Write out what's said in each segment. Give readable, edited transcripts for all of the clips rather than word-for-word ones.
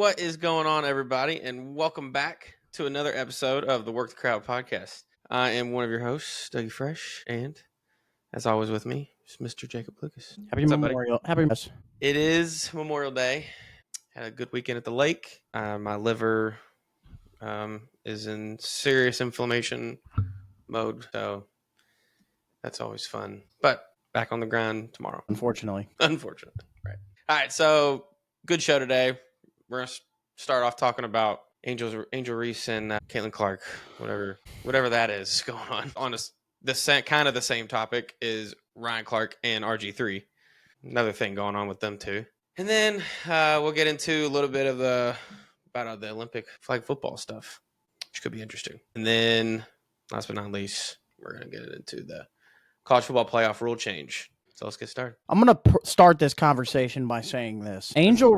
What is going on, everybody, and welcome back to another episode of the Work the Crowd podcast. I am one of your hosts, Dougie Fresh, and as always with me is Mr. Jacob Klucas. Happy What's up, Memorial. buddy? Happy. It is Memorial Day. Had a good weekend at the lake. My liver is in serious inflammation mode, so that's always fun. But back on the grind tomorrow. Unfortunately. Right. All right, so good show today. We're going to start off talking about Angel Reese and Caitlin Clark, whatever that is going on. On the same topic is Ryan Clark and RG3. Another thing going on with them too. And then we'll get into a little bit of about the Olympic flag football stuff, which could be interesting. And then last but not least, we're going to get into the college football playoff rule change. So let's get started. I'm going to start this conversation by saying this. Angel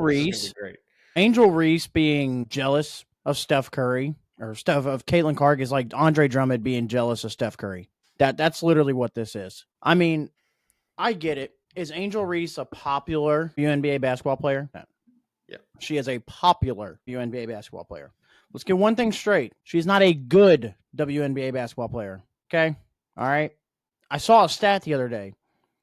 Reese being jealous of Steph Curry or of Caitlin Clark is like Andre Drummond being jealous of Steph Curry. That's literally what this is. I mean, I get it. Is Angel Reese a popular WNBA basketball player? No. Yeah. She is a popular WNBA basketball player. Let's get one thing straight. She's not a good WNBA basketball player. Okay? All right? I saw a stat the other day.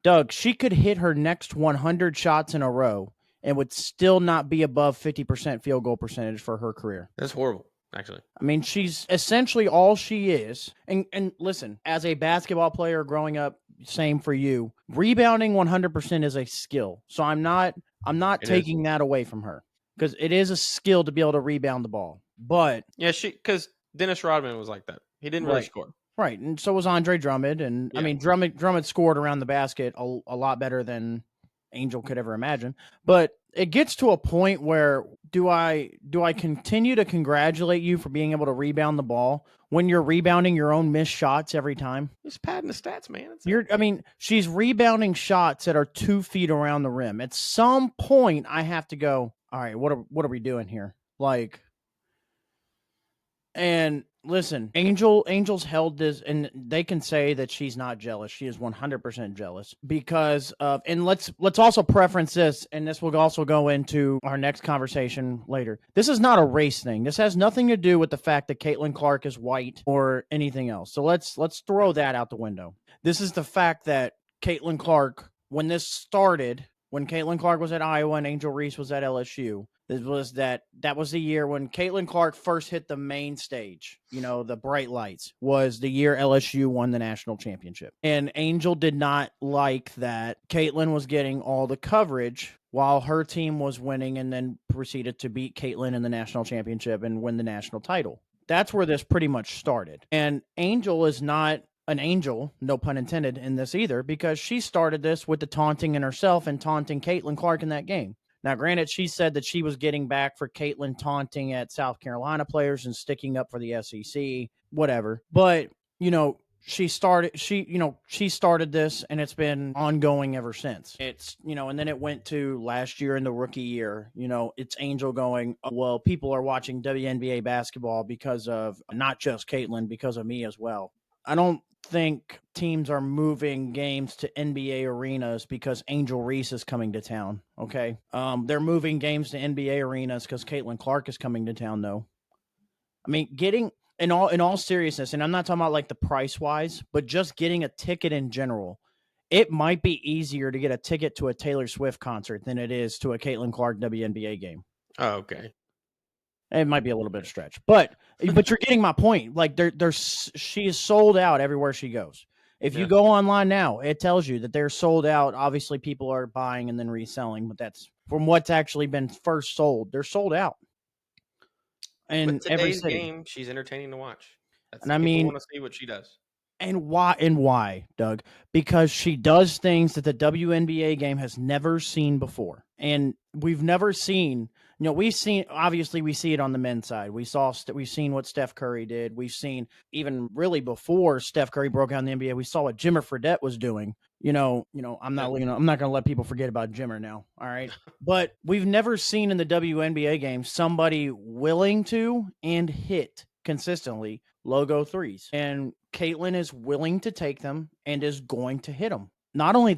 Doug, she could hit her next 100 shots in a row and would still not be above 50% field goal percentage for her career. That's horrible, actually. I mean, she's essentially all she is. And listen, as a basketball player growing up, same for you, rebounding 100% is a skill. So I'm not taking that away from her because it is a skill to be able to rebound the ball. But yeah, because Dennis Rodman was like that. He didn't really score. Right, and so was Andre Drummond, and yeah. I mean, Drummond scored around the basket a lot better than Angel could ever imagine. But it gets to a point where do I continue to congratulate you for being able to rebound the ball when you're rebounding your own missed shots every time? Just padding the stats, man. She's rebounding shots that are 2 feet around the rim. At some point, I have to go, all right, what are we doing here? And listen, Angel's held this, and they can say that she's not jealous. She is 100% jealous because of, and let's also preference this, and this will also go into our next conversation later. This is not a race thing. This has nothing to do with the fact that Caitlin Clark is white or anything else. So let's throw that out the window. This is the fact that Caitlin Clark, when Caitlin Clark was at Iowa and Angel Reese was at LSU, that was the year when Caitlin Clark first hit the main stage. You know, the bright lights was the year LSU won the national championship. And Angel did not like that Caitlin was getting all the coverage while her team was winning and then proceeded to beat Caitlin in the national championship and win the national title. That's where this pretty much started. And Angel is not an angel, no pun intended, in this either, because she started this with the taunting in herself and taunting Caitlin Clark in that game. Now, granted, she said that she was getting back for Caitlin taunting at South Carolina players and sticking up for the SEC, whatever. But, she started this and it's been ongoing ever since. It's, and then it went to last year in the rookie year, it's Angel going, well, people are watching WNBA basketball because of not just Caitlin, because of me as well. I don't think teams are moving games to NBA arenas because Angel Reese is coming to town, okay? They're moving games to NBA arenas because Caitlin Clark is coming to town, though. I mean, getting, in all seriousness, and I'm not talking about like the price-wise, but just getting a ticket in general, it might be easier to get a ticket to a Taylor Swift concert than it is to a Caitlin Clark WNBA game. Oh, okay. It might be a little bit of stretch, but you're getting my point. Like she is sold out everywhere she goes. If you go online now, it tells you that they're sold out. Obviously, people are buying and then reselling, but that's from what's actually been first sold. They're sold out. And every game, she's entertaining to watch. And I mean, want to see what she does. And why, Doug? Because she does things that the WNBA game has never seen before. And we've never seen, we see it on the men's side. We've seen what Steph Curry did. We've seen even really before Steph Curry broke out in the NBA, we saw what Jimmer Fredette was doing. I'm not going to let people forget about Jimmer now. All right. But we've never seen in the WNBA game somebody willing to and hit consistently logo threes. And Caitlin is willing to take them and is going to hit them. Not only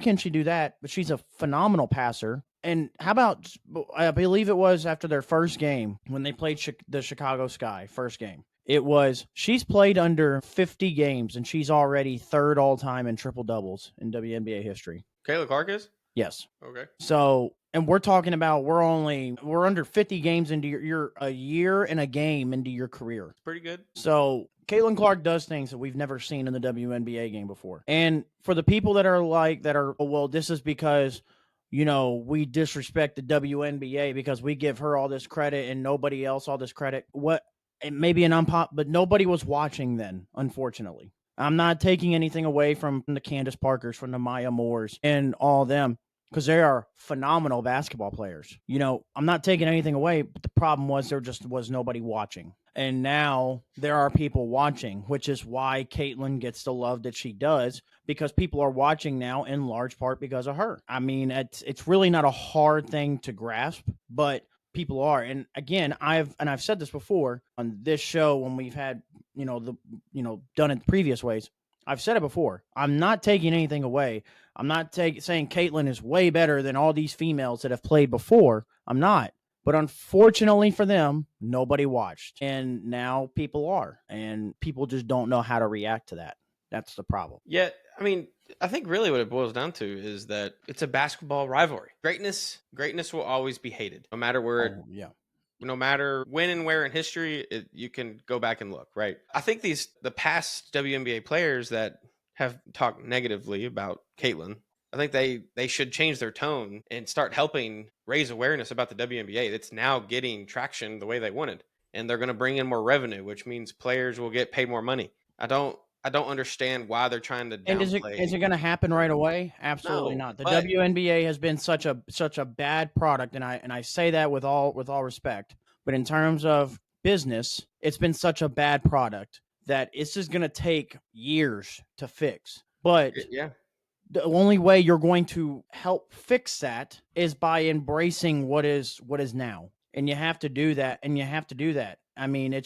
can she do that, but she's a phenomenal passer. And how about, I believe it was after their first game when they played the Chicago Sky, first game. It was, she's played under 50 games and she's already third all time in triple doubles in WNBA history. Caitlin Clark is? Yes. Okay. So, and we're talking about we're under 50 games into you're a year and a game into your career. Pretty good. So Caitlin Clark does things that we've never seen in the WNBA game before. And for the people that are well, this is because, we disrespect the WNBA because we give her all this credit and nobody else all this credit. It may be an unpop, but nobody was watching then, unfortunately. I'm not taking anything away from the Candace Parkers, from the Maya Moores and all them, because they are phenomenal basketball players. I'm not taking anything away, but the problem was there just was nobody watching. And now there are people watching, which is why Caitlin gets the love that she does, because people are watching now in large part because of her. I mean, it's really not a hard thing to grasp, but people are. And again, I've said this before on this show when we've had, done it previous ways. I've said it before. I'm not taking anything away. I'm not saying Caitlin is way better than all these females that have played before. I'm not. But unfortunately for them, nobody watched. And now people are. And people just don't know how to react to that. That's the problem. Yeah, I mean, I think really what it boils down to is that it's a basketball rivalry. Greatness will always be hated, no matter where. No matter when and where in history, you can go back and look, right? I think the past WNBA players that have talked negatively about Caitlin, I think they should change their tone and start helping raise awareness about the WNBA. It's now getting traction the way they wanted, and they're going to bring in more revenue, which means players will get paid more money. I don't understand why they're trying to downplay. And is it going to happen right away? Absolutely not. The WNBA has been such a bad product, and I say that with all respect. But in terms of business, it's been such a bad product that it's just going to take years to fix. But the only way you're going to help fix that is by embracing what is now, and you have to do that. I mean,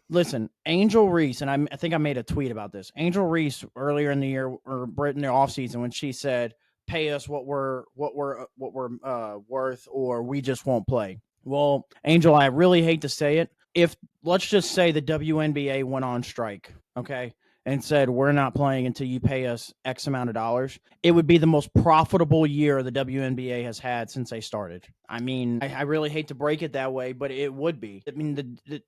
listen, Angel Reese, and I think I made a tweet about this. Angel Reese earlier in the year or in the offseason when she said, "Pay us what we're worth, or we just won't play." Well, Angel, I really hate to say it. If let's just say the WNBA went on strike, okay, and said we're not playing until you pay us X amount of dollars, it would be the most profitable year the WNBA has had since they started. I mean, I really hate to break it that way, but it would be. I mean, the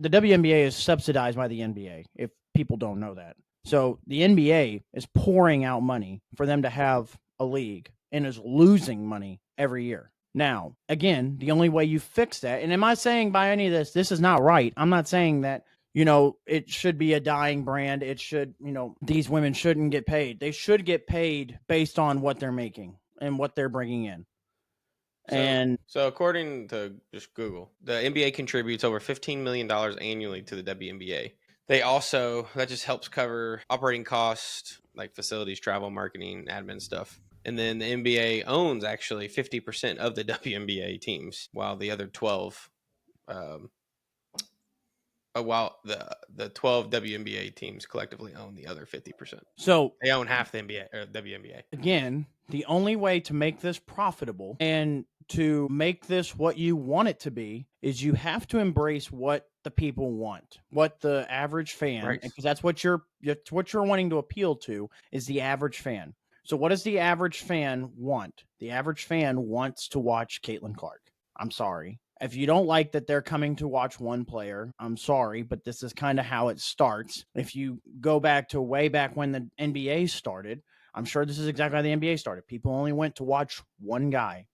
WNBA is subsidized by the NBA, if people don't know that. So the NBA is pouring out money for them to have a league and is losing money every year. Now, again, the only way you fix that, and am I saying by any of this is not right. I'm not saying that, it should be a dying brand. It should, these women shouldn't get paid. They should get paid based on what they're making and what they're bringing in. So according to just Google, the NBA contributes over $15 million annually to the WNBA. They also, that just helps cover operating costs like facilities, travel, marketing, admin stuff. And then the NBA owns actually 50% of the WNBA teams, while the other 12, while the 12 WNBA teams collectively own the other 50%. So they own half the NBA or WNBA. Again, the only way to make this profitable and to make this what you want it to be is you have to embrace what the people want, what the average fan, because that's what you're wanting to appeal to is the average fan. So what does the average fan want? The average fan wants to watch Caitlin Clark. I'm sorry. If you don't like that they're coming to watch one player, I'm sorry, but this is kind of how it starts. If you go back to way back when the NBA started, I'm sure this is exactly how the NBA started. People only went to watch one guy,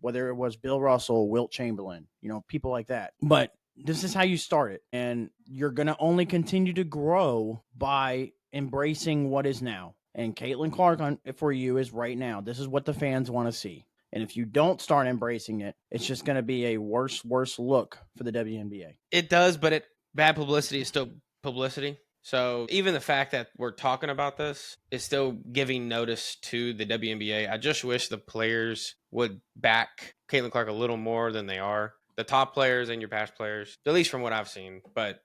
whether it was Bill Russell, Wilt Chamberlain, people like that. But this is how you start it. And you're going to only continue to grow by embracing what is now. And Caitlin Clark for you is right now. This is what the fans want to see. And if you don't start embracing it, it's just going to be a worse look for the WNBA. It does, but bad publicity is still publicity. So even the fact that we're talking about this is still giving notice to the WNBA. I just wish the players would back Caitlin Clark a little more than they are. The top players and your past players, at least from what I've seen. But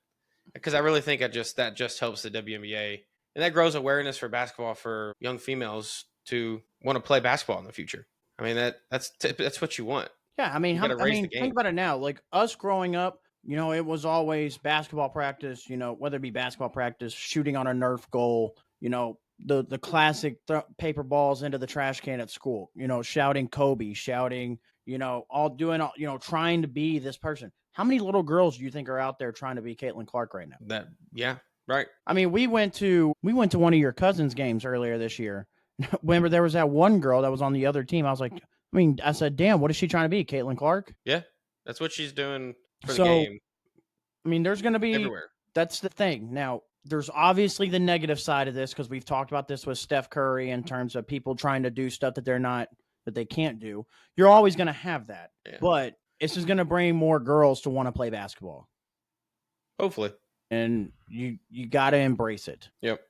because I really think that just helps the WNBA. And that grows awareness for basketball for young females to want to play basketball in the future. I mean, that's what you want. Yeah, I mean, You got to raise the think game. about it now. Like us growing up, it was always basketball practice. Whether it be basketball practice, shooting on a Nerf goal. The classic paper balls into the trash can at school. Shouting Kobe, shouting. All doing all. Trying to be this person. How many little girls do you think are out there trying to be Caitlin Clark right now? Yeah, right. I mean, we went to one of your cousin's games earlier this year. Remember, there was that one girl that was on the other team. I was like, I said, damn, what is she trying to be? Caitlin Clark? Yeah, that's what she's doing for the So, game I mean, there's going to be, everywhere. that's the thing. Now, there's obviously the negative side of this because we've talked about this with Steph Curry in terms of people trying to do stuff that they can't do. You're always going to have that. Yeah. But it's just going to bring more girls to want to play basketball. Hopefully. And you got to embrace it. Yep.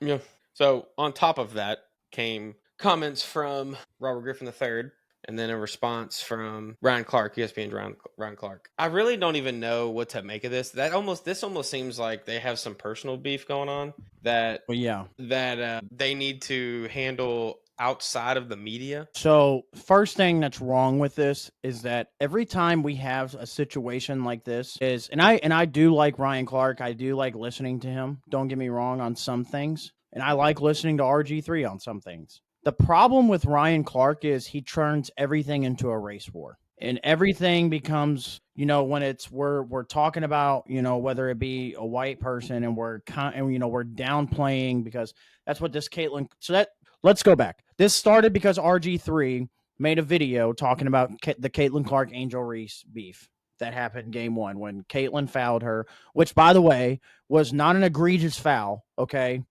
Yeah. So on top of that came comments from Robert Griffin III, and then a response from Ryan Clark, ESPN's Ryan Clark. I really don't even know what to make of this. This almost seems like they have some personal beef going on that they need to handle outside of the media. So first thing that's wrong with this is that every time we have a situation like this and I do like Ryan Clark. I do like listening to him. Don't get me wrong on some things. And I like listening to RG3 on some things. The problem with Ryan Clark is he turns everything into a race war. And everything becomes, when we're talking about, whether it be a white person and we're downplaying because that's what this Caitlin. So let's go back. This started because RG3 made a video talking about the Caitlin Clark Angel Reese beef that happened game 1 when Caitlin fouled her, which by the way was not an egregious foul. Okay.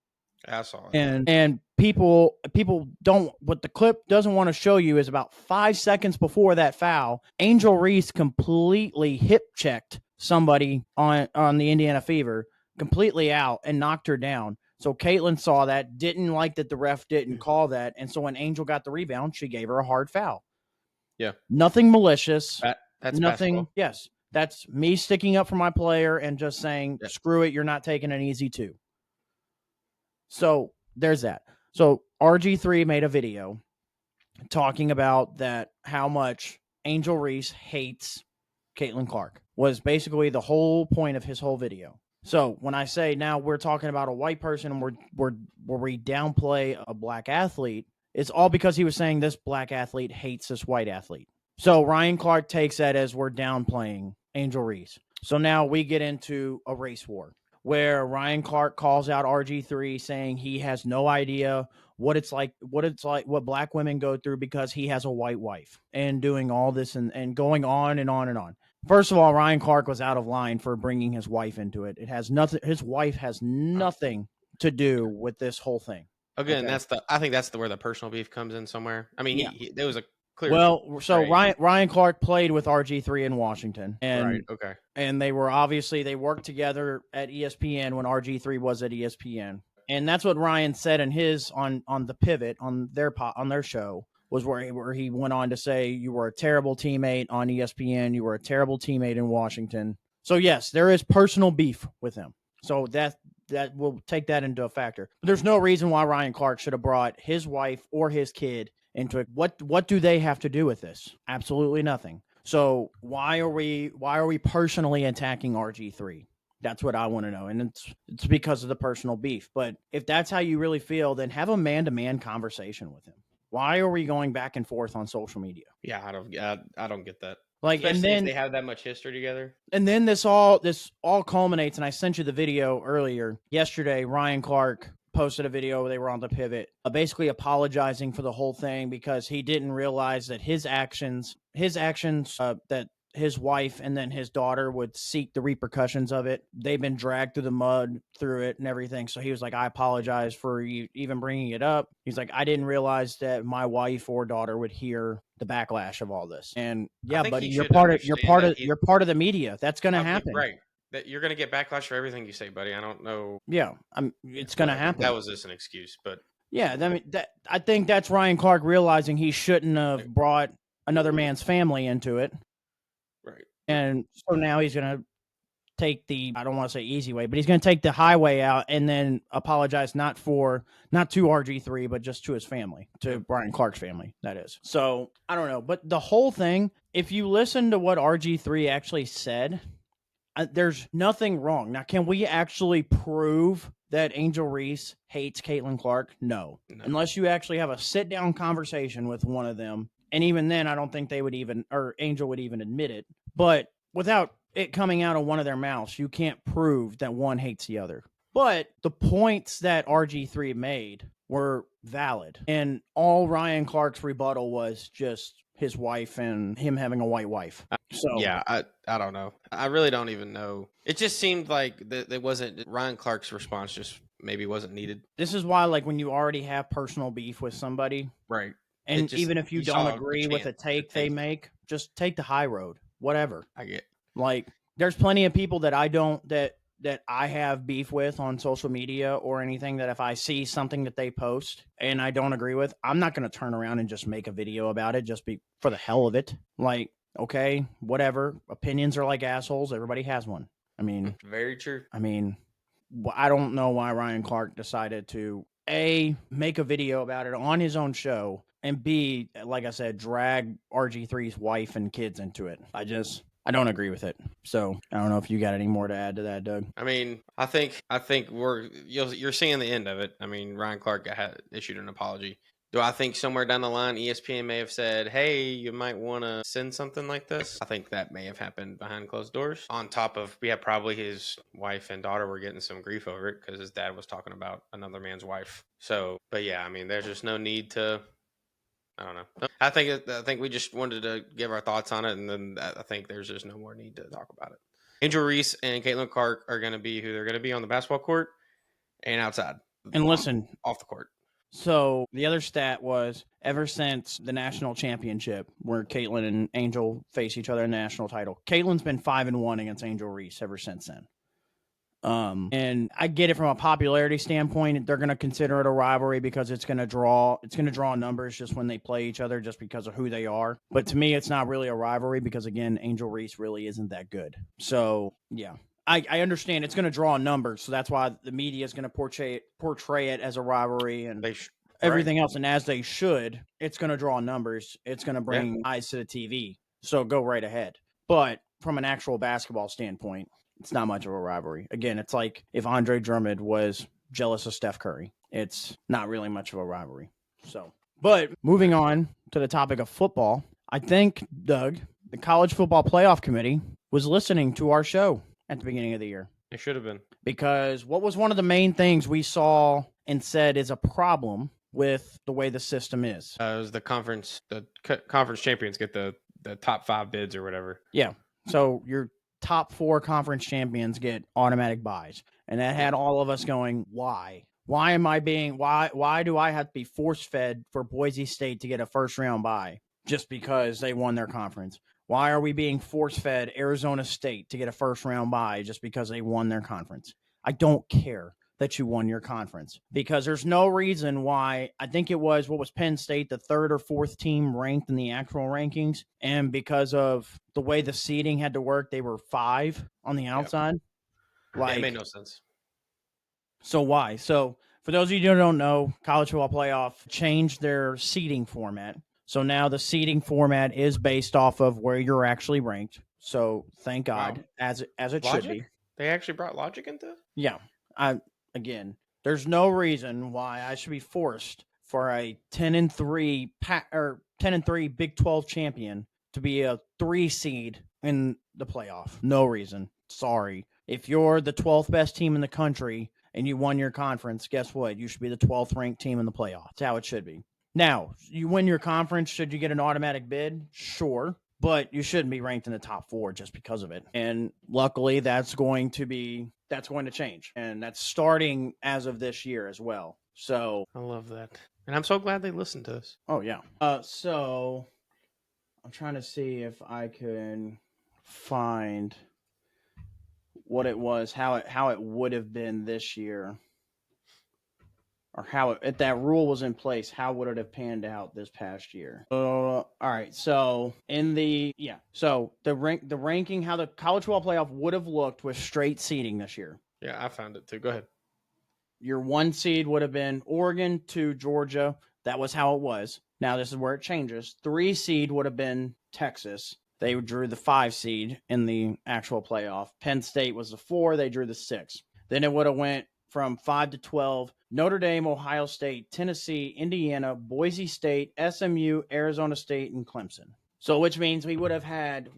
I saw it. And people don't, what the clip doesn't want to show you is about 5 seconds before that foul, Angel Reese completely hip checked somebody on the Indiana Fever completely out and knocked her down. So Caitlin saw that, didn't like that the ref didn't call that. And so when Angel got the rebound, she gave her a hard foul. Yeah. Nothing malicious. That's nothing. basketball. Yes. That's me sticking up for my player and just saying, screw it. You're not taking an easy 2. So there's that. So RG3 made a video talking about that, how much Angel Reese hates Caitlin Clark was basically the whole point of his whole video. So when I say now we're talking about a white person and we downplay a black athlete, it's all because he was saying this black athlete hates this white athlete. So Ryan Clark takes that as we're downplaying Angel Reese. So now we get into a race war where Ryan Clark calls out RG3 saying he has no idea what black women go through because he has a white wife, and doing all this and going on and on and on. First of all, Ryan Clark was out of line for bringing his wife into it. It has nothing. His wife has nothing to do with this whole thing. Again, I think that's where the personal beef comes in somewhere. I mean, there was a clear. Well, so Ryan Clark played with RG3 in Washington, and right, okay, and they worked together at ESPN when RG3 was at ESPN, and that's what Ryan said in his on the pivot on their show. Was where he went on to say, you were a terrible teammate on ESPN. You were a terrible teammate in Washington. So, yes, there is personal beef with him. So that will take that into a factor. But there's no reason why Ryan Clark should have brought his wife or his kid into it. What do they have to do with this? Absolutely nothing. So why are we personally attacking RG3? That's what I want to know. And it's because of the personal beef. But if that's how you really feel, then have a man-to-man conversation with him. Why are we going back and forth on social media? Yeah, I don't get that. Like, especially and then if they have that much history together. And then this all culminates, and I sent you the video earlier yesterday. Ryan Clark posted a video where they were on the pivot, basically apologizing for the whole thing because he didn't realize that his actions that his wife and then his daughter would seek the repercussions of it. They've been dragged through the mud through it and everything. So he was like, I apologize for you even bringing it up. He's like, I didn't realize that my wife or daughter would hear the backlash of all this. And yeah, buddy, you're part of the media. That's going to happen. Right. That you're going to get backlash for everything you say, buddy. I don't know. Yeah. It's going to happen. That was just an excuse, but yeah, I think that's Ryan Clark realizing he shouldn't have brought another man's family into it. Right. And so now he's going to take I don't want to say easy way, but he's going to take the highway out and then apologize not to RG3, but just to his family, to Ryan Clark's family, that is. So I don't know. But the whole thing, if you listen to what RG3 actually said, there's nothing wrong. Now, can we actually prove that Angel Reese hates Caitlin Clark? No. Unless you actually have a sit-down conversation with one of them. And even then, I don't think they would Angel would even admit it. But without it coming out of one of their mouths, you can't prove that one hates the other. But the points that RG3 made were valid. And all Ryan Clark's rebuttal was just his wife and him having a white wife. So yeah, I don't know. I really don't even know. It just seemed like there wasn't Ryan Clark's response. Just maybe wasn't needed. This is why, like, when you already have personal beef with somebody, right? And even if you don't agree with a take they make, just take the high road. Whatever. I get. Like, there's plenty of people that I have beef with on social media or anything, that if I see something that they post and I don't agree with, I'm not going to turn around and just make a video about it just for the hell of it. Like, okay, whatever. Opinions are like assholes. Everybody has one. I mean, very true. I mean, I don't know why Ryan Clark decided to A, make a video about it on his own show, and B, like I said, drag RG3's wife and kids into it. I don't agree with it. So I don't know if you got any more to add to that, Doug. I mean, I think you're seeing the end of it. I mean, Ryan Clark had issued an apology. Do I think somewhere down the line ESPN may have said, hey, you might want to send something like this? I think that may have happened behind closed doors. On top of, probably his wife and daughter were getting some grief over it because his dad was talking about another man's wife. So, but yeah, I mean, there's just no need to, I don't know. I think we just wanted to give our thoughts on it, and then I think there's just no more need to talk about it. Angel Reese and Caitlin Clark are going to be who they're going to be on the basketball court and outside. And listen, off the court. So the other stat was, ever since the national championship where Caitlin and Angel face each other in the national title, Caitlin's been 5-1 against Angel Reese ever since then. And I get it from a popularity standpoint. They're going to consider it a rivalry because it's going to draw numbers just when they play each other, just because of who they are. But to me, it's not really a rivalry because, again, Angel Reese really isn't that good. So yeah. I understand it's going to draw numbers, so that's why the media is going to portray it as a rivalry and everything else. And as they should, it's going to draw numbers. It's going to bring eyes to the TV. So go right ahead. But from an actual basketball standpoint, it's not much of a rivalry. Again, it's like if Andre Drummond was jealous of Steph Curry. It's not really much of a rivalry. So, but moving on to the topic of football, I think, Doug, the College Football Playoff Committee was listening to our show at the beginning of the year. It should have been. Because what was one of the main things we saw and said is a problem with the way the system is? It was the conference champions get the top 5 bids or whatever. Yeah. So your top 4 conference champions get automatic buys. And that had all of us going, why? Why do I have to be force-fed for Boise State to get a first-round bye just because they won their conference? Why are we being force-fed Arizona State to get a first-round bye just because they won their conference? I don't care that you won your conference because there's no reason why. I think it was, Penn State, the 3rd or 4th team ranked in the actual rankings. And because of the way the seeding had to work, they were 5 on the outside. Like, it made no sense. So why? So for those of you who don't know, College Football Playoff changed their seeding format. So now the seeding format is based off of where you're actually ranked. So thank God, as it should be. They actually brought logic into it? Yeah. Again, there's no reason why I should be forced for a 10-3 Big 12 champion to be a 3 seed in the playoff. No reason. Sorry. If you're the 12th best team in the country and you won your conference, guess what? You should be the 12th ranked team in the playoff. That's how it should be. Now, you win your conference, should you get an automatic bid? Sure. But you shouldn't be ranked in the top 4 just because of it. And luckily, that's going to change. And that's starting as of this year as well. So I love that. And I'm so glad they listened to us. Oh, yeah. So I'm trying to see if I can find what it was, how it would have been this year. or how if that rule was in place, how would it have panned out this past year? All right. So the ranking, how the college football playoff would have looked with straight seeding this year. Yeah, I found it too. Go ahead. Your 1 seed would have been Oregon to Georgia. That was how it was. Now this is where it changes. 3 seed would have been Texas. They drew the 5 seed in the actual playoff. Penn State was the 4. They drew the 6. Then it would have went from 5 to 12. Notre Dame, Ohio State, Tennessee, Indiana, Boise State, SMU, Arizona State, and Clemson. So which means we would have had,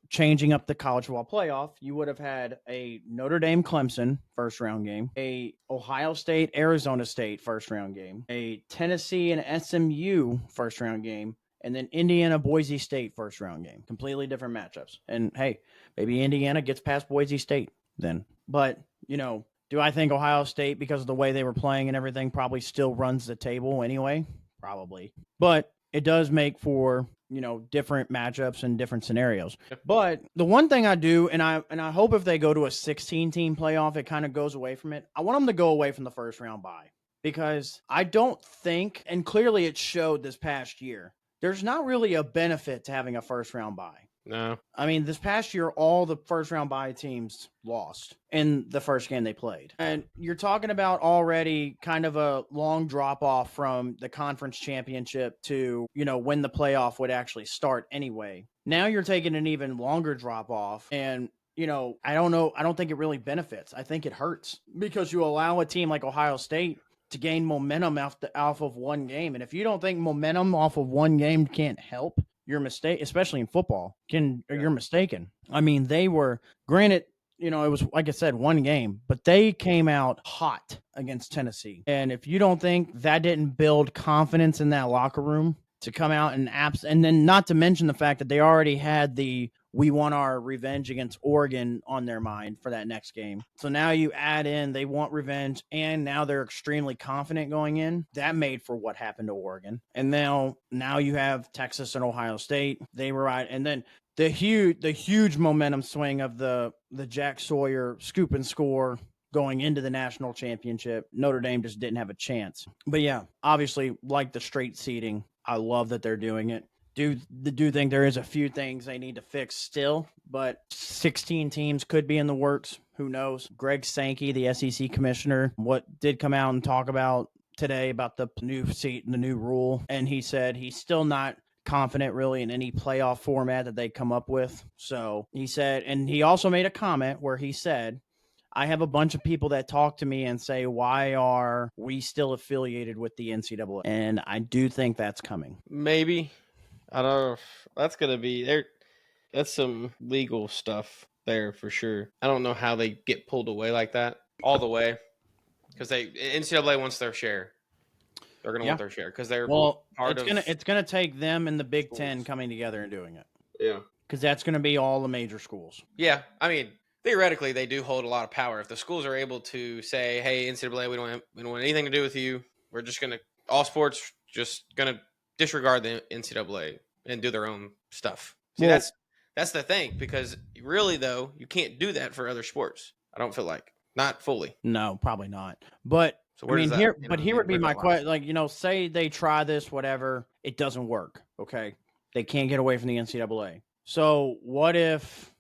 changing up the college football playoff, you would have had a Notre Dame Clemson first round game, a Ohio State Arizona State first round game, a Tennessee and SMU first round game, and then Indiana Boise State first round game. Completely different matchups. And hey, maybe Indiana gets past Boise State then. But, do I think Ohio State, because of the way they were playing and everything, probably still runs the table anyway? Probably. But it does make for, different matchups and different scenarios. But the one thing I do, and I hope if they go to a 16-team playoff, it kind of goes away from it. I want them to go away from the first round bye, because I don't think, and clearly it showed this past year, there's not really a benefit to having a first round bye. No. I mean, this past year, all the first round bye teams lost in the first game they played. And you're talking about already kind of a long drop off from the conference championship to, when the playoff would actually start anyway. Now you're taking an even longer drop off, and I don't know. I don't think it really benefits. I think it hurts, because you allow a team like Ohio State to gain momentum off of one game. And if you don't think momentum off of one game can't help, you're mistake, especially in football, you're mistaken. I mean, they were, granted, it was, like I said, one game, but they came out hot against Tennessee. And if you don't think that didn't build confidence in that locker room to come out and and then not to mention the fact that they already had we want our revenge against Oregon on their mind for that next game. So now you add in, they want revenge, and now they're extremely confident going in. That made for what happened to Oregon. And now you have Texas and Ohio State. They were right. And then the huge momentum swing of the Jack Sawyer scoop and score going into the national championship. Notre Dame just didn't have a chance. But yeah, obviously, like the straight seeding, I love that they're doing it. Do think there is a few things they need to fix still, but 16 teams could be in the works. Who knows? Greg Sankey, the SEC commissioner, did come out and talk about today about the new seat and the new rule, and he said he's still not confident really in any playoff format that they come up with. So he said, and he also made a comment where he said, I have a bunch of people that talk to me and say, why are we still affiliated with the NCAA? And I do think that's coming. Maybe. I don't know if that's going to be there. That's some legal stuff there for sure. I don't know how they get pulled away like that all the way, because NCAA wants their share. They're going to want their share because they're it's going to take them and the Big Ten coming together and doing it. Yeah. Because that's going to be all the major schools. Yeah. I mean, theoretically, they do hold a lot of power. If the schools are able to say, hey, NCAA, we don't want anything to do with you. We're just going to, all sports, just going to disregard the NCAA and do their own stuff. See, that's the thing, because really, though, you can't do that for other sports. I don't feel like. Not fully. No, probably not. But so here would be my question. Like, say they try this, whatever, it doesn't work. Okay. They can't get away from the NCAA. So what if,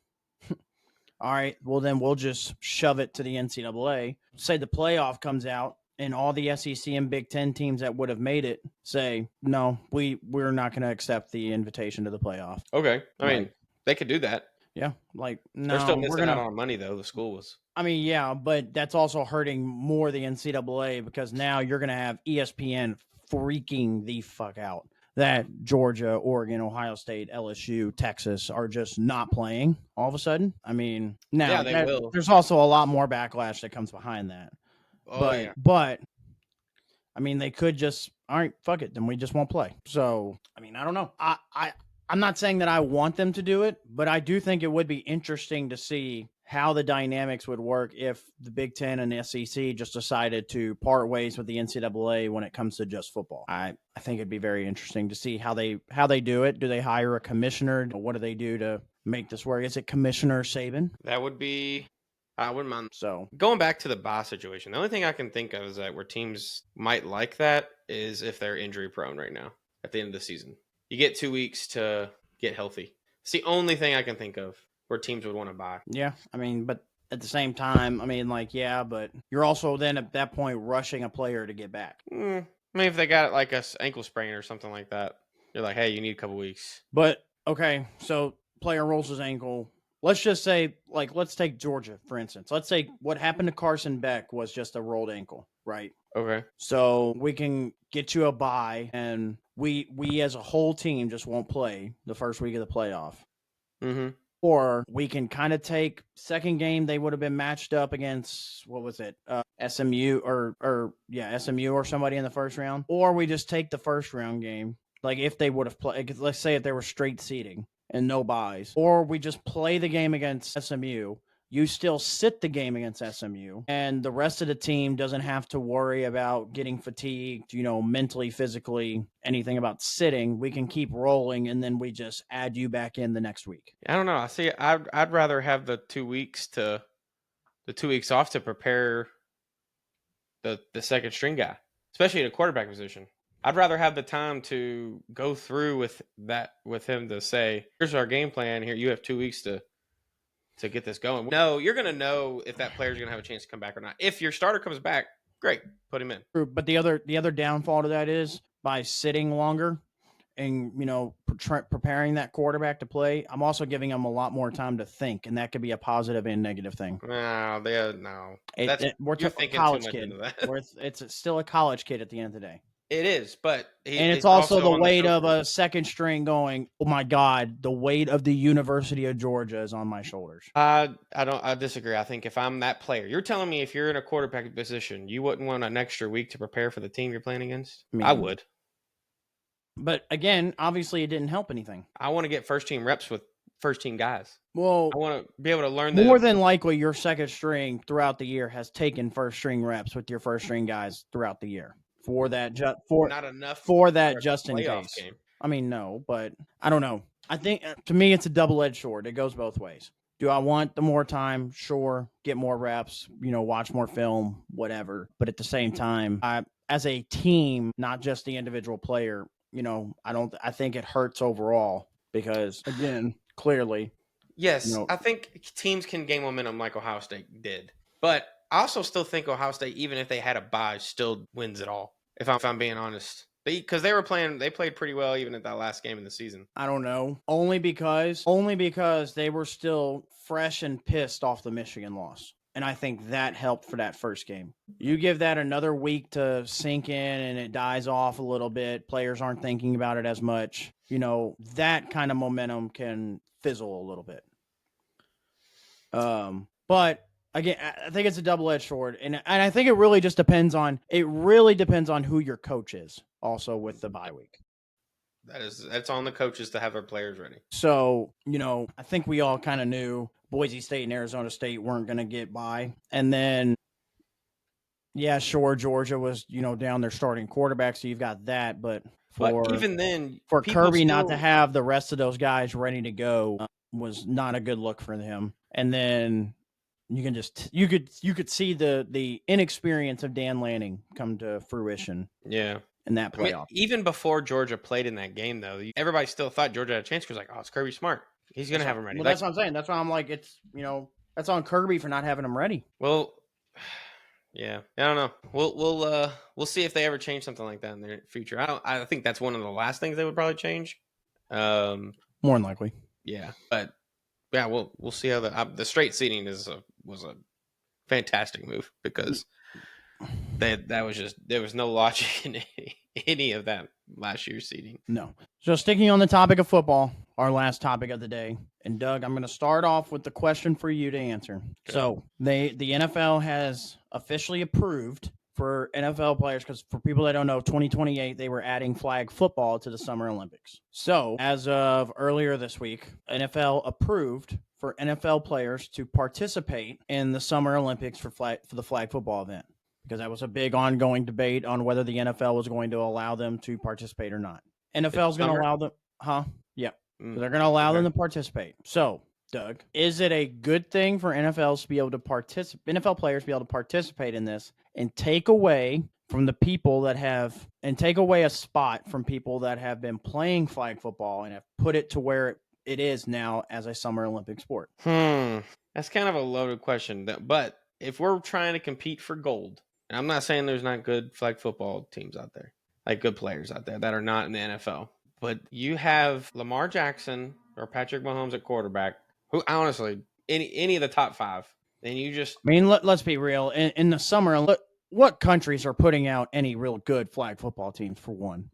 all right, well, then we'll just shove it to the NCAA. Say the playoff comes out and all the SEC and Big Ten teams that would have made it say, no, we're not going to accept the invitation to the playoff. Okay. I mean, they could do that. Yeah. Like, no. They're still missing out on money, though, the school was. I mean, yeah, but that's also hurting more the NCAA, because now you're going to have ESPN freaking the fuck out that Georgia, Oregon, Ohio State, LSU, Texas are just not playing all of a sudden. I mean, now there's also a lot more backlash that comes behind that. But I mean, they could just, all right, fuck it, then we just won't play. So, I mean, I don't know. I'm not saying that I want them to do it, but I do think it would be interesting to see how the dynamics would work if the Big Ten and the SEC just decided to part ways with the NCAA when it comes to just football. I think it'd be very interesting to see how they do it. Do they hire a commissioner? What do they do to make this work? Is it Commissioner Saban? That would be I wouldn't mind. So Going back to the bye situation, the only thing I can think of is that where teams might like that is if they're injury prone right now at the end of the season. You get 2 weeks to get healthy. It's the only thing I can think of where teams would want to buy. yeah, I mean, but at the same time, I mean, like, yeah, but you're also then at that point rushing a player to get back. I mean, if they got like a ankle sprain or something like that, you're like, hey, you need a couple weeks. But okay, so player rolls his ankle. Let's just say, like, let's take Georgia, for instance. Let's say what happened to Carson Beck was just a rolled ankle, right? Okay. So we can get you a bye, and we as a whole team just won't play the first week of the playoff. Mm-hmm. Or we can kind of take second game. They would have been matched up against, what was it? SMU SMU or somebody in the first round. Or we just take the first round game. Like if they would have played, let's say if they were straight seeding and no buys, or we just play the game against SMU. You still sit the game against SMU, and the rest of the team doesn't have to worry about getting fatigued, mentally, physically, anything about sitting. We can keep rolling, and then we just add you back in the next week. I don't know. I see. I'd rather have the 2 weeks off to prepare the second string guy, especially in a quarterback position. I'd rather have the time to go through with him to say, here's our game plan. Here, you have 2 weeks to get this going. No, you're going to know if that player's going to have a chance to come back or not. If your starter comes back, great, put him in. But the other downfall to that is by sitting longer and, preparing that quarterback to play, I'm also giving him a lot more time to think, and that could be a positive and negative thing. No. We're you're thinking thinking college too much kid. into that. It's still a college kid at the end of the day. It is, but it's also the weight of a second string going, oh my God, the weight of the University of Georgia is on my shoulders. I disagree. I think if I'm that player, you're telling me if you're in a quarterback position, you wouldn't want an extra week to prepare for the team you're playing against? I would. But again, obviously it didn't help anything. I want to get first team reps with first team guys. Well, I want to be able to learn more than likely your second string throughout the year has taken first string reps with your first string guys throughout the year. For that, not enough for that, just in case. Game. I mean, no, but I don't know. I think to me, it's a double-edged sword. It goes both ways. Do I want the more time? Sure, get more reps. Watch more film, whatever. But at the same time, as a team, not just the individual player, I think it hurts overall because, again, clearly. Yes, I think teams can gain momentum like Ohio State did, but I also still think Ohio State, even if they had a bye, still wins it all. If I'm being honest, because they played pretty well even at that last game in the season. I don't know, only because they were still fresh and pissed off the Michigan loss, and I think that helped for that first game. You give that another week to sink in, and it dies off a little bit. Players aren't thinking about it as much. That kind of momentum can fizzle a little bit. But again, I think it's a double-edged sword, and I think it really depends on who your coach is. Also, with the bye week, that's on the coaches to have their players ready. So I think we all kind of knew Boise State and Arizona State weren't going to get by, and then Georgia was down their starting quarterback, so you've got that, but even then, for Kirby not to have the rest of those guys ready to go was not a good look for him, and then. You could see the inexperience of Dan Lanning come to fruition. Yeah, in that playoff. Even before Georgia played in that game, though, everybody still thought Georgia had a chance because like, oh, it's Kirby Smart. He's gonna have him ready. Well, that's what I'm saying. That's why I'm like, it's that's on Kirby for not having him ready. Well, yeah, I don't know. We'll see if they ever change something like that in the future. I think that's one of the last things they would probably change. More than likely. Yeah, but. Yeah, we'll see how the straight seating was a fantastic move because there was no logic in any of that last year's seating. No. So sticking on the topic of football, our last topic of the day, and Doug, I'm going to start off with the question for you to answer. Okay. So the NFL has officially approved for NFL players, because for people that don't know, 2028, they were adding flag football to the Summer Olympics. So as of earlier this week, NFL approved for NFL players to participate in the Summer Olympics for the flag football event, because that was a big ongoing debate on whether the NFL was going to allow them to participate or not. NFL's going to allow them, Yeah. They're going to allow them to participate. So Doug. Is it a good thing for NFL players to be able to participate in this and take away from the people that have, and take away a spot from people that have been playing flag football and have put it to where it is now as a Summer Olympic sport? That's kind of a loaded question. But if we're trying to compete for gold, and I'm not saying there's not good flag football teams out there, like good players out there that are not in the NFL, but you have Lamar Jackson or Patrick Mahomes at quarterback, who honestly, any of the top 5, and you just... I mean, let's be real. In the summer, what countries are putting out any real good flag football teams, for one?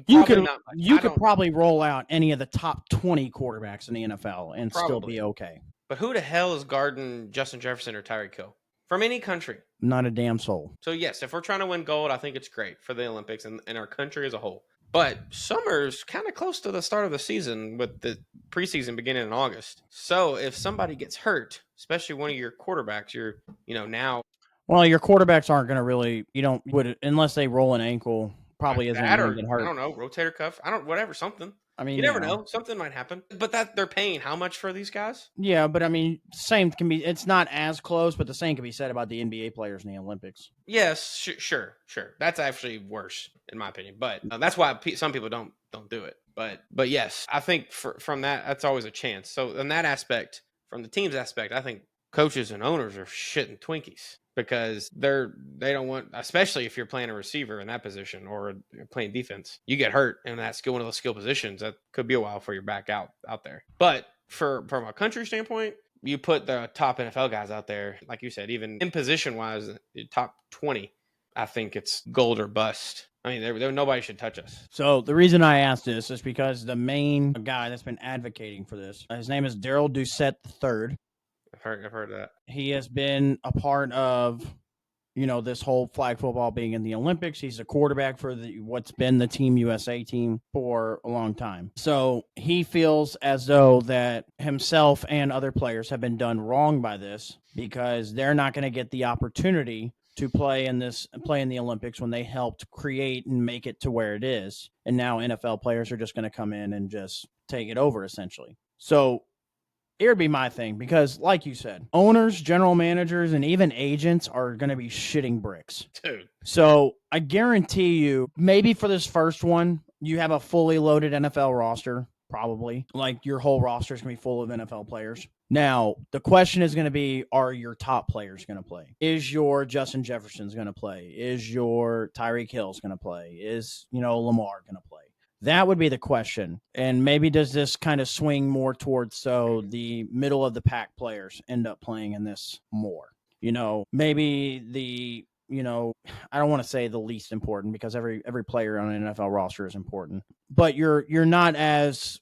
You could probably roll out any of the top 20 quarterbacks in the NFL and still be okay. But who the hell is guarding Justin Jefferson or Tyreek Hill from any country? Not a damn soul. So yes, if we're trying to win gold, I think it's great for the Olympics and our country as a whole. But summer's kind of close to the start of the season, with the preseason beginning in August. So if somebody gets hurt, especially one of your quarterbacks, now... Well, your quarterbacks aren't going to really, unless they roll an ankle, probably isn't going to get hurt. I don't know, rotator cuff, something. I mean, you never know. Something might happen. But that they're paying how much for these guys? Yeah, but I mean, same can be. It's not as close, but the same can be said about the NBA players in the Olympics. Yes, sure. That's actually worse in my opinion. But that's why some people don't do it. But yes, I think from that's always a chance. So in that aspect, from the team's aspect, I think coaches and owners are shitting Twinkies, because they don't want, especially if you're playing a receiver in that position or playing defense, you get hurt in that one of those skill positions, that could be a while for your back out there. But from a country standpoint, you put the top NFL guys out there, like you said, even in position wise, the top 20, I think it's gold or bust. I mean, nobody should touch us. So the reason I asked this is because the main guy that's been advocating for this, his name is Daryl Doucette III. I've heard that. He has been a part of, this whole flag football being in the Olympics. He's a quarterback for what's been the Team USA team for a long time. So he feels as though that himself and other players have been done wrong by this, because they're not going to get the opportunity to play in the Olympics when they helped create and make it to where it is. And now NFL players are just going to come in and just take it over, essentially. So it would be my thing, because like you said, owners, general managers, and even agents are going to be shitting bricks. Dude. So I guarantee you, maybe for this first one, you have a fully loaded NFL roster, probably. Like, your whole roster is going to be full of NFL players. Now, the question is going to be, are your top players going to play? Is your Justin Jefferson's going to play? Is your Tyreek Hill's going to play? Is, Lamar going to play? That would be the question. And maybe does this kind of swing more towards the middle of the pack players end up playing in this more? Maybe the, I don't want to say the least important, because every player on an NFL roster is important. But you're not as,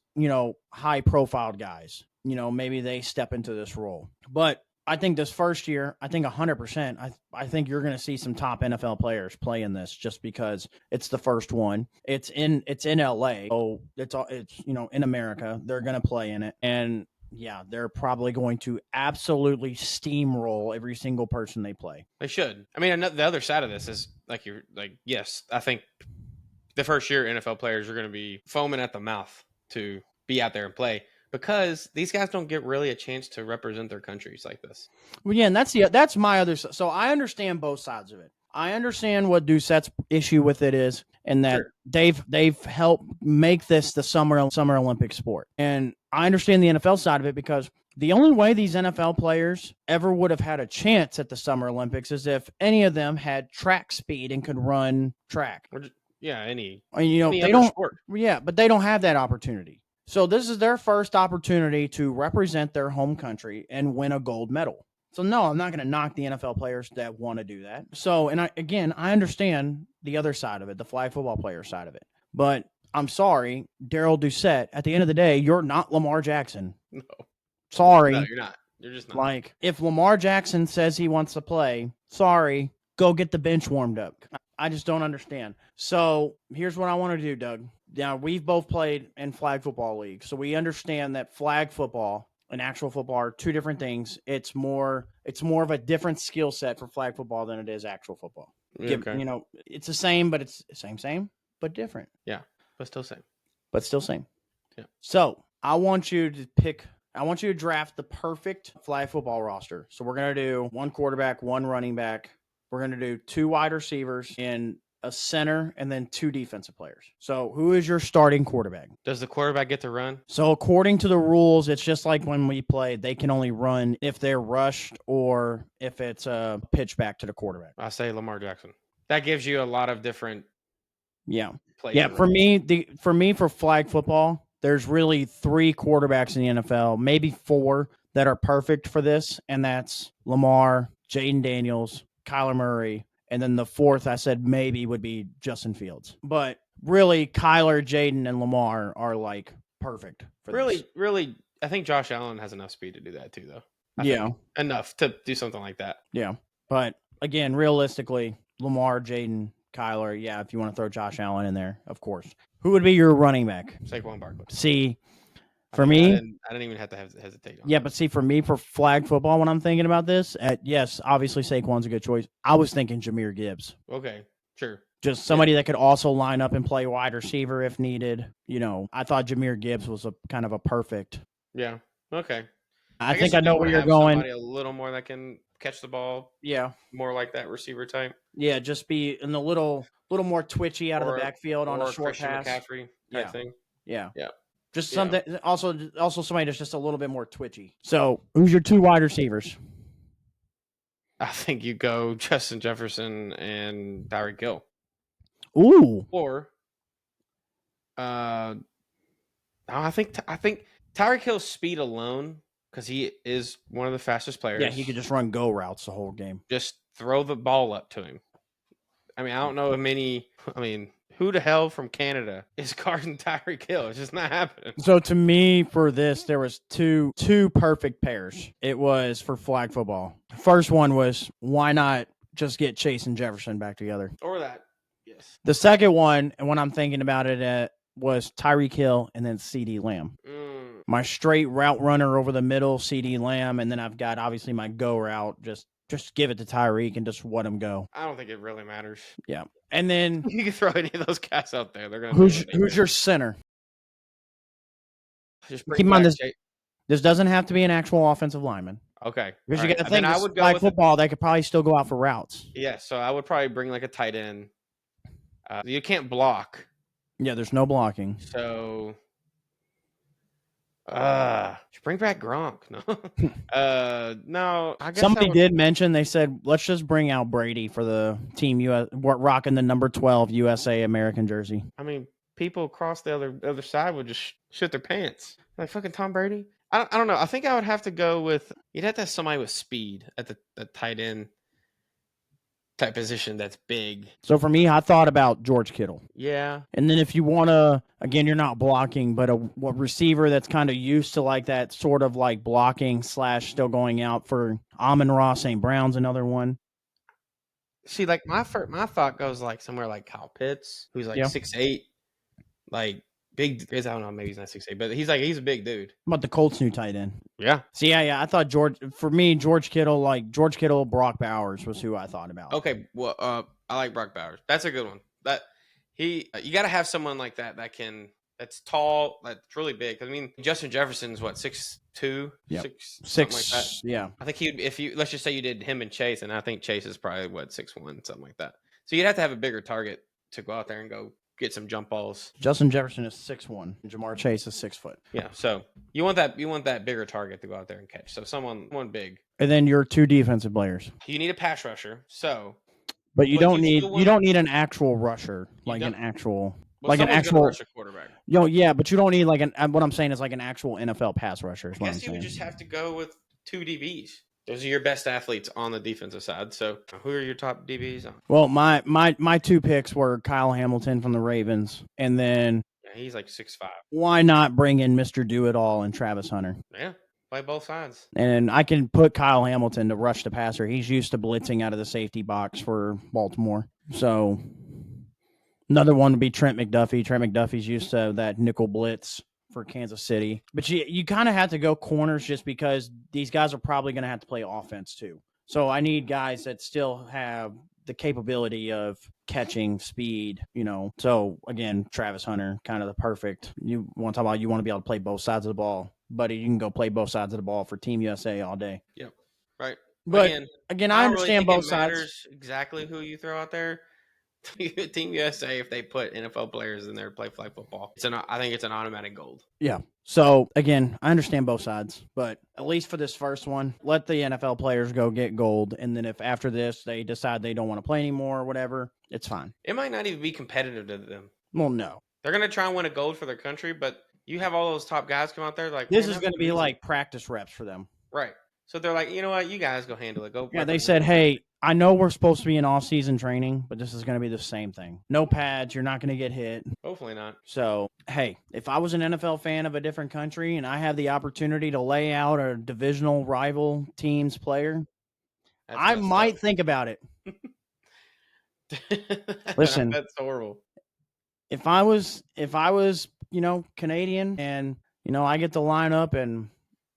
high profile guys. Maybe they step into this role. But I think this first year, I think 100%, I think you're going to see some top NFL players play in this, just because it's the first one. It's in LA. So it's in America. They're going to play in it. And yeah, they're probably going to absolutely steamroll every single person they play. They should. I mean, the other side of this is yes, I think the first year NFL players are going to be foaming at the mouth to be out there and play, because these guys don't get really a chance to represent their countries like this. Well, yeah, and that's my other. So I understand both sides of it. I understand what Doucette's issue with it is, and that they've helped make this the Summer Olympic sport. And I understand the NFL side of it, because the only way these NFL players ever would have had a chance at the Summer Olympics is if any of them had track speed and could run track. Yeah, any they don't. Sport. Yeah, but they don't have that opportunity. So this is their first opportunity to represent their home country and win a gold medal. So no, I'm not going to knock the NFL players that want to do that. So, and I understand the other side of it, the flag football player side of it. But I'm sorry, Daryl Doucette, at the end of the day, you're not Lamar Jackson. No. Sorry. No, you're not. You're just not. Like, if Lamar Jackson says he wants to play, sorry, go get the bench warmed up. I just don't understand. So here's what I want to do, Doug. Now, we've both played in flag football leagues, so we understand that flag football and actual football are two different things. It's more of a different skill set for flag football than it is actual football. Okay. It's the same, but it's same, but different. Yeah, but still same. But still same. Yeah. So I want you to pick I want you to draft the perfect flag football roster. So we're going to do 1 quarterback, 1 running back. We're going to do 2 wide receivers and a center and then 2 defensive players. So who is your starting quarterback? Does the quarterback get to run? So according to the rules, it's just like when we play, they can only run if they're rushed or if it's a pitch back to the quarterback. I say Lamar Jackson. That gives you a lot of different plays. Yeah, for me for flag football, there's really 3 quarterbacks in the NFL, maybe 4 that are perfect for this, and that's Lamar, Jaden Daniels, Kyler Murray, and then the 4th I said maybe would be Justin Fields. But really, Kyler, Jaden, and Lamar are like perfect for this. Really, I think Josh Allen has enough speed to do that too, though. I think enough to do something like that. Yeah, but again, realistically, Lamar, Jaden, Kyler, yeah, if you want to throw Josh Allen in there, of course. Who would be your running back? Saquon Barkley. See, for me, I didn't even have to hesitate on but see, for me, for flag football, when I'm thinking about this, yes, obviously Saquon's a good choice. I was thinking Jahmyr Gibbs. Okay, sure. Just somebody that could also line up and play wide receiver if needed. I thought Jahmyr Gibbs was a kind of a perfect. Yeah, okay. I think I know where you're going. Somebody a little more that can catch the ball. Yeah. More like that receiver type. Yeah, just be in the little more twitchy out of the backfield on a short Christian pass. McCaffrey type thing. Yeah. Yeah. Just something. Also somebody that's just a little bit more twitchy. So, who's your 2 wide receivers? I think you go Justin Jefferson and Tyreek Hill. Ooh. Or, I think Tyreek Hill's speed alone, because he is one of the fastest players. Yeah, he could just run go routes the whole game. Just throw the ball up to him. I mean, I don't know who the hell from Canada is guarding Tyreek Hill? It's just not happening. So to me, for this, there was two perfect pairs. It was for flag football. First one was, why not just get Chase and Jefferson back together? Or that, yes. The second one, and when I'm thinking about it, was Tyreek Hill and then CeeDee Lamb. My straight route runner over the middle, CeeDee Lamb, and then I've got obviously my go route, just give it to Tyreek and just let him go. I don't think it really matters. Yeah. And then you can throw any of those cats out there. They're gonna. Who's your center? Just keep in mind this doesn't have to be an actual offensive lineman. Okay. Because you got to think, like football, they could probably still go out for routes. Yeah, so I would probably bring like a tight end. You can't block. Yeah, there's no blocking. So, just bring back Gronk. No, no. I guess somebody did mention. They said, let's just bring out Brady for the team US rocking the number 12 USA American jersey. I mean, people across the other side would just shit their pants. Like fucking Tom Brady. I don't know. I think I would have to go with. You'd have to have somebody with speed at the tight end type position that's big. So for me, I thought about George Kittle. Yeah. And then if you want to, again, you're not blocking, but a receiver that's kind of used to like that sort of like blocking / still going out for Amon-Ra St. Brown's another one. See, like my thought goes like somewhere like Kyle Pitts, who's like 6'8", like big. I don't know, maybe he's not 6'8", but he's a big dude. What about the Colts' new tight end? Yeah. See, yeah. I thought George Kittle, Brock Bowers was who I thought about. Okay, well, I like Brock Bowers. That's a good one. You got to have someone like that's tall, that's really big. I mean, Justin Jefferson's what, 6'2", 6, something like that. Yeah. I think let's just say you did him and Chase, and I think Chase is probably what, 6'1", something like that. So you'd have to have a bigger target to go out there and go get some jump balls. Justin Jefferson is 6'1", and Jamar Chase is 6 foot. Yeah, so you want that bigger target to go out there and catch. So someone big. And then your 2 defensive players. You need a pass rusher. So, but you don't need an actual rusher, like an actual rush a quarterback. Yeah, but you don't need like what I'm saying is like an actual NFL pass rusher. I guess you would just have to go with 2 DBs. Those are your best athletes on the defensive side. So, who are your top DBs? Well, my 2 picks were Kyle Hamilton from the Ravens, and then he's like 6'5". Why not bring in Mr. Do-It-All and Travis Hunter? Yeah, play both sides. And I can put Kyle Hamilton to rush the passer. He's used to blitzing out of the safety box for Baltimore. So another one would be Trent McDuffie. Trent McDuffie's used to that nickel blitz for Kansas City. But you kind of have to go corners just because these guys are probably going to have to play offense too. So I need guys that still have the capability of catching speed, So again, Travis Hunter, kind of the perfect. You want to be able to play both sides of the ball. buddy, you can go play both sides of the ball for Team USA all day. Yep. Right. But again, I don't really understand think both it sides. matters exactly who you throw out there. Team USA, if they put NFL players in there to play flag football, I think it's an automatic gold. Yeah. So again, I understand both sides, but at least for this first one, let the NFL players go get gold, and then if after this they decide they don't want to play anymore or whatever, it's fine. It might not even be competitive to them. Well, no, they're gonna try and win a gold for their country, but you have all those top guys come out there like this is going to be like practice reps for them, right? So they're like, you know what, you guys go handle it. Go. Yeah, they said, hey, I know we're supposed to be in off-season training, but this is going to be the same thing. No pads. You're not going to get hit. Hopefully not. So, hey, if I was an NFL fan of a different country and I had the opportunity to lay out a divisional rival team's player, I might think about it. Listen, that's horrible. If I was, Canadian and, I get to line up and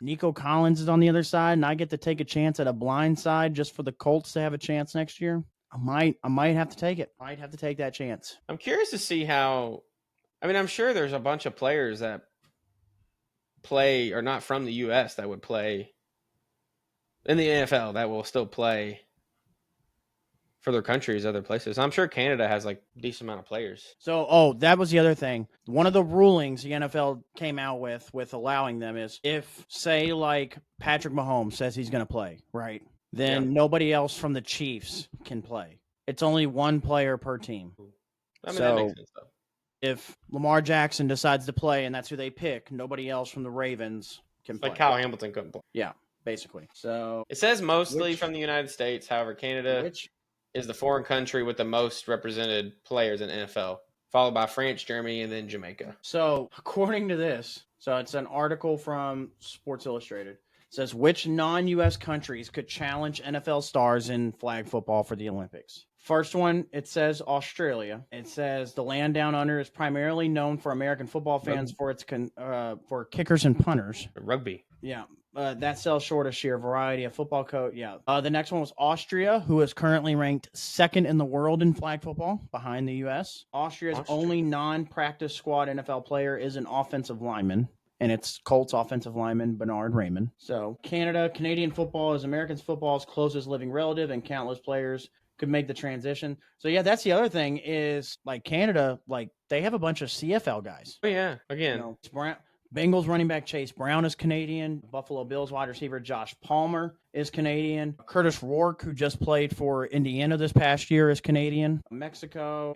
Nico Collins is on the other side and I get to take a chance at a blind side just for the Colts to have a chance next year, I might have to take it. I might have to take that chance. I'm curious to see how, I'm sure there's a bunch of players that play or not from the U.S. that would play in the NFL that will still play for their countries, other places. I'm sure Canada has like a decent amount of players. So, that was the other thing. One of the rulings the NFL came out with allowing them is if, say, like Patrick Mahomes says he's going to play, right? Then nobody else from the Chiefs can play. It's only one player per team. That makes sense, though. If Lamar Jackson decides to play and that's who they pick, nobody else from the Ravens can play. Like Kyle Hamilton couldn't play. Yeah, basically. So it says mostly from the United States. However, Canada is the foreign country with the most represented players in NFL, followed by France, Germany, and then Jamaica. So according to this, it's an article from Sports Illustrated. It says, which non-U.S. countries could challenge NFL stars in flag football for the Olympics? First one, it says Australia. It says the land down under is primarily known for American football fans for its for kickers and punters. Rugby. Yeah. That sells short of sheer variety of football coach. Yeah. The next one was Austria, who is currently ranked second in the world in flag football behind the U.S. Austria's only non-practice squad NFL player is an offensive lineman, and it's Colts offensive lineman Bernard Raymond. So Canadian football is American football's closest living relative, and countless players could make the transition. So, yeah, that's the other thing is, like, Canada, like, they have a bunch of CFL guys. Oh, yeah. Again. Bengals running back Chase Brown is Canadian. Buffalo Bills wide receiver Josh Palmer is Canadian. Curtis Rourke, who just played for Indiana this past year, is Canadian. Mexico.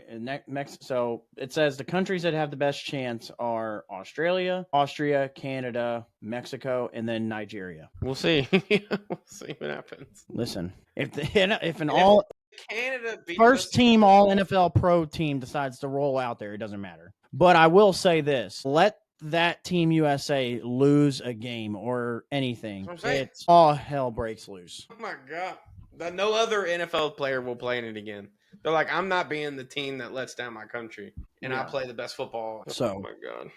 So it says the countries that have the best chance are Australia, Austria, Canada, Mexico, and then Nigeria. We'll see. We'll see what happens. Listen, if an all Canada first team all NFL pro team decides to roll out there, it doesn't matter. But I will say this: let that Team USA lose a game or anything, it's all hell breaks loose. Oh my God. No other NFL player will play in it again. They're like, I'm not being the team that lets down my country, and I play the best football. So, oh my God.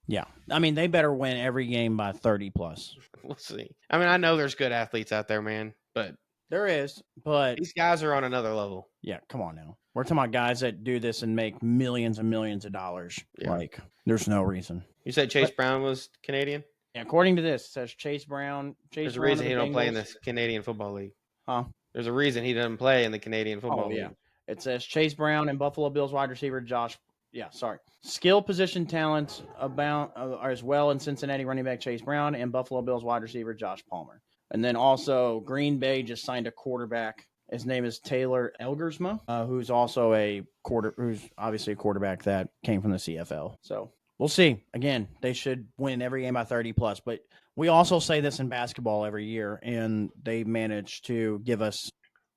Yeah. They better win every game by 30 plus. We'll see. I know there's good athletes out there, man, but there is, but these guys are on another level. Yeah, come on now. We're talking about guys that do this and make millions and millions of dollars. Yeah. Like, there's no reason. You said Chase Brown was Canadian? Yeah, according to this, it says Chase Brown. There's a reason he don't play in this Canadian Football League. Huh? There's a reason he doesn't play in the Canadian Football League. Yeah. It says Chase Brown and Buffalo Bills wide receiver Josh. Yeah, sorry. Skill position talents are as well in Cincinnati running back Chase Brown and Buffalo Bills wide receiver Josh Palmer. And then also Green Bay just signed a quarterback. His name is Taylor Elgersma, who's also who's obviously a quarterback that came from the CFL. So we'll see. Again, they should win every game by 30 plus. But we also say this in basketball every year, and they manage to give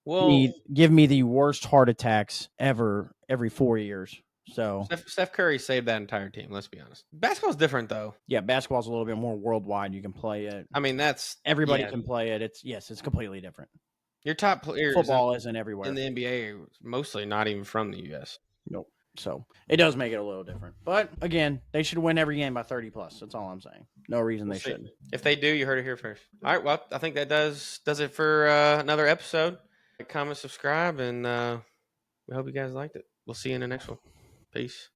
me the worst heart attacks ever every 4 years. So Steph Curry saved that entire team. Let's be honest. Basketball's different though. Yeah, basketball's a little bit more worldwide. You can play it. That's everybody can play it. It's completely different. Your top players football isn't everywhere in the NBA are mostly not even from the U.S. Nope. So it does make it a little different. But again, they should win every game by 30 plus. That's all I'm saying. No reason they shouldn't. If they do, you heard it here first. All right. Well, I think that does it for another episode. Like, comment, subscribe, and we hope you guys liked it. We'll see you in the next one. Peace.